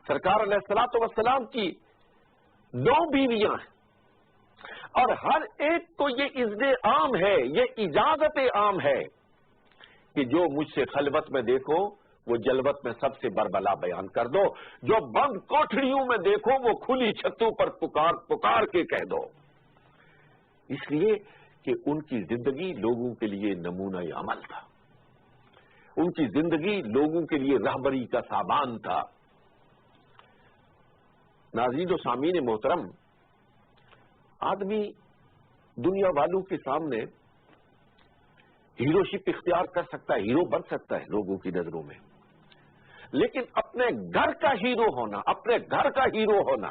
سرکار علیہ الصلوۃ والسلام کی 9 بیویاں ہیں، اور ہر ایک کو یہ اذن عام ہے، یہ اجازت عام ہے کہ جو مجھ سے خلوت میں دیکھو وہ جلوت میں سب سے بربلا بیان کر دو، جو بند کوٹھڑیوں میں دیکھو وہ کھلی چھتوں پر پکار پکار کے کہہ دو۔ اس لیے کہ ان کی زندگی لوگوں کے لیے نمونہ عمل تھا، ان کی زندگی لوگوں کے لیے رہبری کا سامان تھا۔ ناظرین و سامعین محترم، آدمی دنیا والوں کے سامنے ہیروشپ اختیار کر سکتا ہے، ہیرو بن سکتا ہے لوگوں کی نظروں میں، لیکن اپنے گھر کا ہیرو ہونا، اپنے گھر کا ہیرو ہونا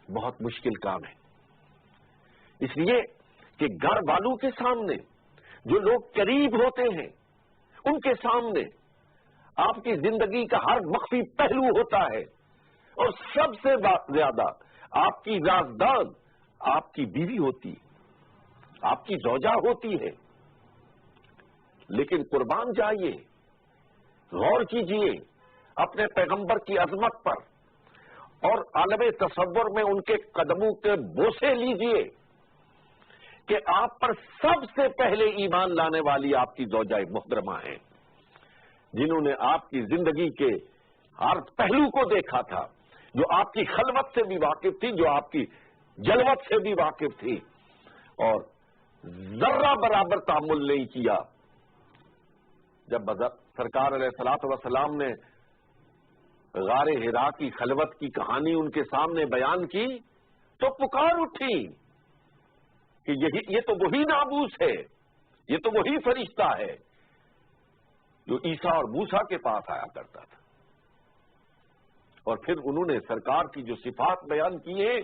بہت مشکل کام ہے۔ اس لیے کہ گھر والوں کے سامنے، جو لوگ قریب ہوتے ہیں ان کے سامنے آپ کی زندگی کا ہر مخفی پہلو ہوتا ہے، اور سب سے زیادہ آپ کی رازدار آپ کی بیوی ہوتی، آپ کی زوجہ ہوتی ہے۔ لیکن قربان جائیے، غور کیجئے اپنے پیغمبر کی عظمت پر، اور عالم تصور میں ان کے قدموں کے بوسے لیجئے کہ آپ پر سب سے پہلے ایمان لانے والی آپ کی زوجہ محترمہ ہیں، جنہوں نے آپ کی زندگی کے ہر پہلو کو دیکھا تھا، جو آپ کی خلوت سے بھی واقف تھی، جو آپ کی جلوت سے بھی واقف تھی، اور ذرہ برابر تعامل نہیں کیا۔ جب سرکار علیہ الصلوۃ والسلام نے غار حرا کی خلوت کی کہانی ان کے سامنے بیان کی تو پکار اٹھی کہ یہ تو وہی ناموس ہے، یہ تو وہی فرشتہ ہے جو عیسیٰ اور موسیٰ کے پاس آیا کرتا تھا۔ اور پھر انہوں نے سرکار کی جو صفات بیان کی ہیں،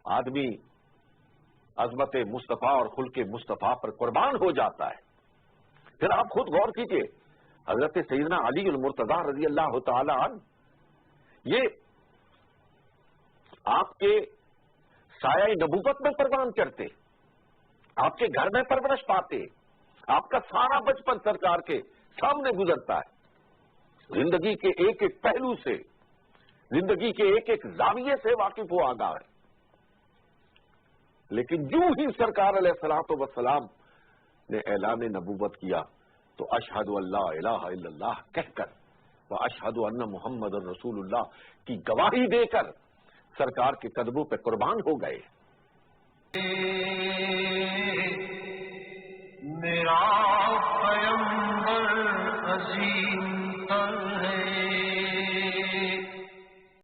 آدمی عظمت مصطفیٰ اور خلق مصطفیٰ پر قربان ہو جاتا ہے۔ پھر آپ خود غور کیجئے، حضرت سیدنا علی المرتضیٰ رضی اللہ تعالی عنہ، یہ آپ کے سایہ نبوت میں قربان کرتے، آپ کے گھر میں پرورش پاتے، آپ کا سارا بچپن سرکار کے سامنے گزرتا ہے، زندگی کے ایک ایک پہلو سے، زندگی کے ایک ایک زاویے سے واقف ہو آگاہ ہے۔ لیکن جو ہی سرکار علیہ الصلوۃ والسلام نے اعلان نبوت کیا تو اشہد ان لا الہ الا اللہ کہہ کر و اشہد ان محمد رسول اللہ کی گواہی دے کر سرکار کے قدموں پہ قربان ہو گئے۔ میرا پیغمبر عظیم تر ہے،